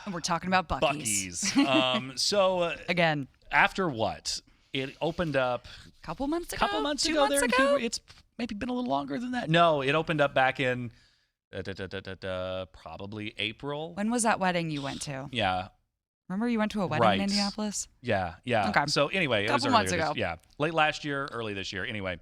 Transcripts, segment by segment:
And we're talking about Buc-ee's. So Again. after what? It opened up A couple months ago? couple months 2 ago months there in ago? Cougar. It's maybe been a little longer than that. No, it opened up back in probably April. When was that wedding you went to? Yeah. Remember you went to a wedding Right. in Indianapolis? Yeah. Okay. So anyway, it was Couple months earlier ago. Yeah, late last year, early this year. Anyway,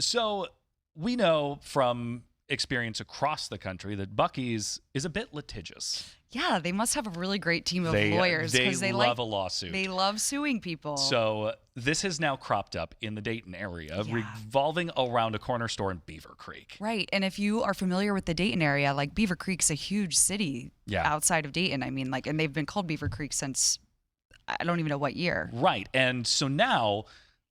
so we know from experience across the country that Buc-ee's is a bit litigious. Yeah, they must have a really great team of They lawyers because they love a lawsuit. They love suing people. So this has now cropped up in the Dayton area, Yeah. revolving around a corner store in Beaver Creek. Right. And if you are familiar with the Dayton area, like Beaver Creek's a huge city outside of Dayton. I mean, like, and they've been called Beaver Creek since I don't even know what year. Right. And so now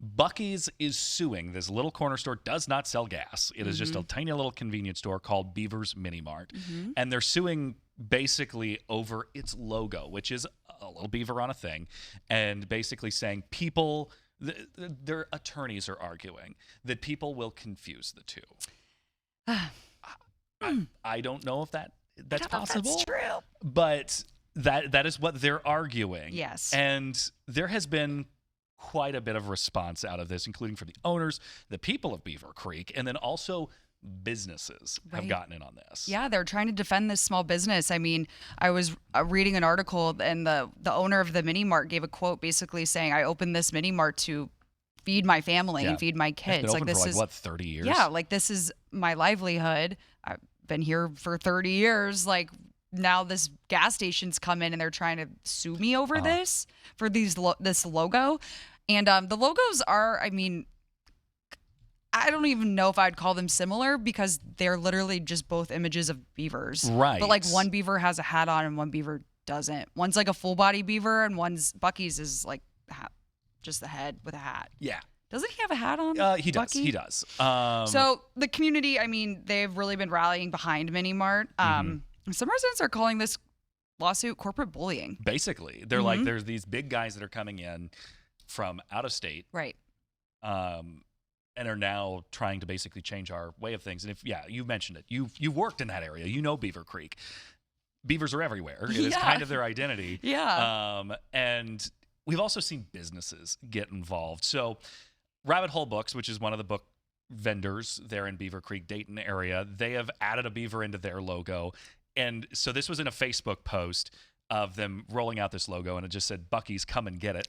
Buc-ee's is suing. This little corner store does not sell gas. It is just a tiny little convenience store called Beaver's Mini Mart. And they're suing basically over its logo, which is a little beaver on a thing, and basically saying people, their attorneys are arguing that people will confuse the two. I don't know if that's possible. That's true. But that is what they're arguing. Yes. And there has been quite a bit of response out of this, including from the owners, the people of Beaver Creek, and then also businesses have gotten in on this. Yeah, they're trying to defend this small business. I mean, I was reading an article, and the owner of the mini mart gave a quote basically saying, I opened this mini mart to feed my family and feed my kids. It's been open this for is what, 30 years? Yeah, like this is my livelihood. I've been here for 30 years. Like now this gas station's come in and they're trying to sue me over this, for this logo. And the logos are, I mean, I don't even know if I'd call them similar because they're literally just both images of beavers. Right. But like one beaver has a hat on and one beaver doesn't. One's like a full body beaver and one's Buc-ee's is like just the head with a hat. Yeah. Doesn't he have a hat on? He does. Buc-ee? He does. So the community, I mean, they've really been rallying behind Mini Mart. Some residents are calling this lawsuit corporate bullying. Basically, they're like, there's these big guys that are coming in from out of state. Right. And are now trying to basically change our way of things. And if, you mentioned it, you've worked in that area, you know Beaver Creek. Beavers are everywhere. It is kind of their identity. Yeah. And we've also seen businesses get involved. So Rabbit Hole Books, which is one of the book vendors there in Beaver Creek, Dayton area, they have added a beaver into their logo. And so this was in a Facebook post of them rolling out this logo, and it just said, Buc-ee's, come and get it.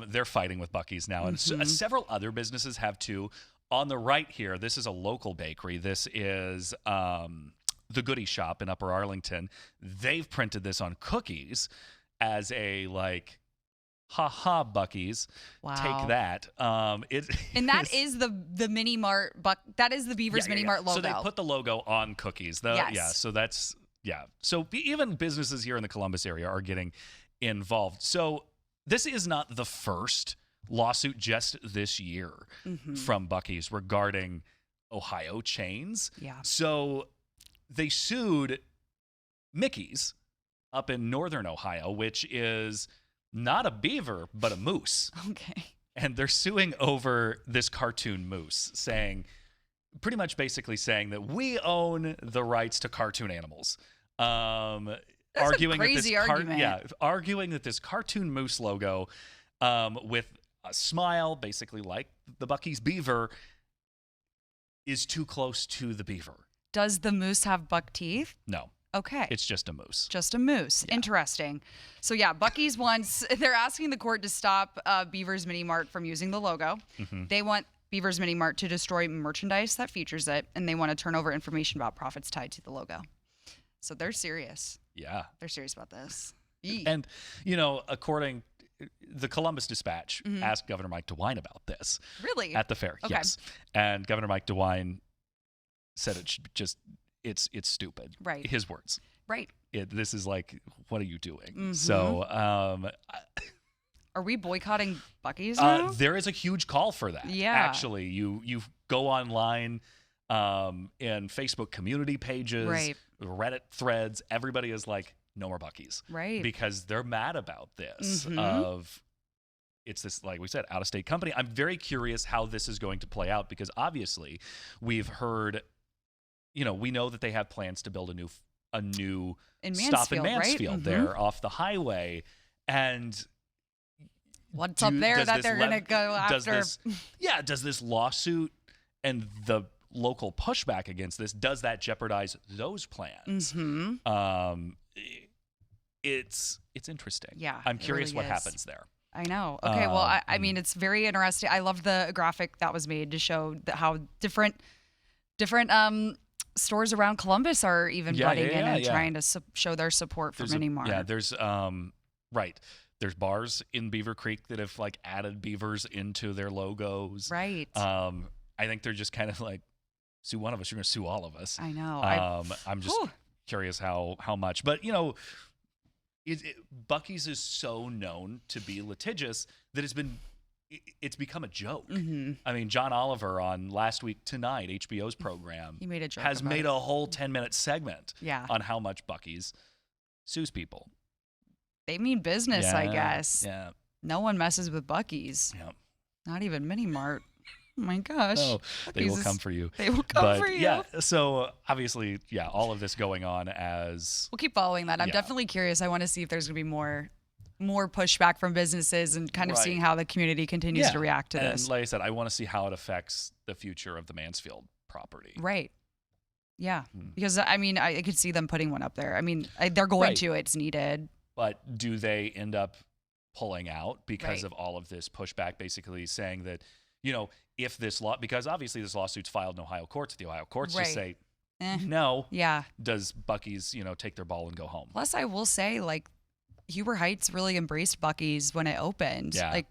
They're fighting with Buc-ee's now. And several other businesses have too. On the right here, this is a local bakery. This is the Goodie Shop in Upper Arlington. They've printed this on cookies as a like, ha Buc-ee's. Wow. Take that. And that is the Mini Mart that is the Beaver's Mini Mart logo. So they put the logo on cookies. Yes. Yeah. So that's So even businesses here in the Columbus area are getting involved. So this is not the first lawsuit just this year from Buc-ee's regarding Ohio chains. Yeah. So they sued Mickey's up in northern Ohio, which is not a beaver, but a moose. Okay. And they're suing over this cartoon moose, pretty much basically saying that we own the rights to cartoon animals. Arguing a crazy argument. Arguing that this cartoon moose logo with a smile, basically like the Buc-ee's beaver, is too close to the beaver. Does the moose have buck teeth? No. Okay. It's just a moose. Just a moose. Yeah. Interesting. So yeah, Buc-ee's they're asking the court to stop Beaver's Mini Mart from using the logo. They want Beaver's Mini Mart to destroy merchandise that features it, and they want to turn over information about profits tied to the logo. So they're serious. Yeah. They're serious about this. And, according the Columbus Dispatch asked Governor Mike DeWine about this. Really? At the fair, okay. Yes. And Governor Mike DeWine said it should just, it's stupid. Right. His words. Right. This is like, what are you doing? So, are we boycotting Buc-ee's now? There is a huge call for that. Yeah. Actually, you go online in Facebook community pages, right. Reddit threads. Everybody is like, no more Buc-ee's. Right. Because they're mad about this it's this, like we said, out-of-state company. I'm very curious how this is going to play out because obviously we've heard, we know that they have plans to build a new a new In stop in Mansfield, right? Mansfield there off the highway. And what's up there that they're going to go after? Does this lawsuit and the local pushback against this, does that jeopardize those plans? It's interesting. Yeah, I'm curious really what happens there. I know. Okay, well, I mean, it's very interesting. I love the graphic that was made to show how different stores around Columbus are even butting in and trying to show their support for Mini Mart. Yeah, there's There's bars in Beaver Creek that have like added beavers into their logos. Right. I think they're just kind of like, sue one of us, you're going to sue all of us. I know. I'm just curious how much. But, you know, Buc-ee's is so known to be litigious that it's become a joke. I mean, John Oliver on Last Week Tonight, HBO's program, he made a joke has made a whole 10-minute segment on how much Buc-ee's sues people. They mean business, I guess. Yeah. No one messes with Buc-ee's. Yeah. Not even Mini Mart. Oh my gosh. Oh, they will come for you. They will come for you. Yeah. So obviously, all of this going on as we'll keep following that. I'm definitely curious. I want to see if there's going to be more pushback from businesses and kind of seeing how the community continues to react to this. And like I said, I want to see how it affects the future of the Mansfield property. Right. Yeah. Because I mean, I could see them putting one up there. I mean, they're going to. It's needed. But do they end up pulling out because of all of this pushback, basically saying that, you know, if this law, because obviously this lawsuit's filed in Ohio courts, the Ohio courts just say, no. Yeah. Does Buc-ee's, you know, take their ball and go home? Plus, I will say, like, Huber Heights really embraced Buc-ee's when it opened. Yeah. Like,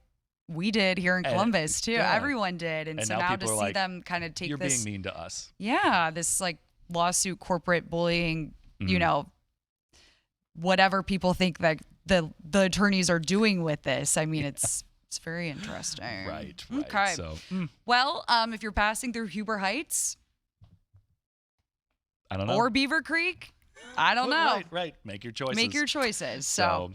we did here in Columbus, too. Yeah. Everyone did. And so now to see them kind of take you're being mean to us. Yeah. This, like, lawsuit, corporate bullying, you know, whatever people think that the attorneys are doing with this. I mean, it's very interesting. Right. Okay. So, well, if you're passing through Huber Heights, I don't know. or Beaver Creek, I don't know. Right. Make your choices. Make your choices. So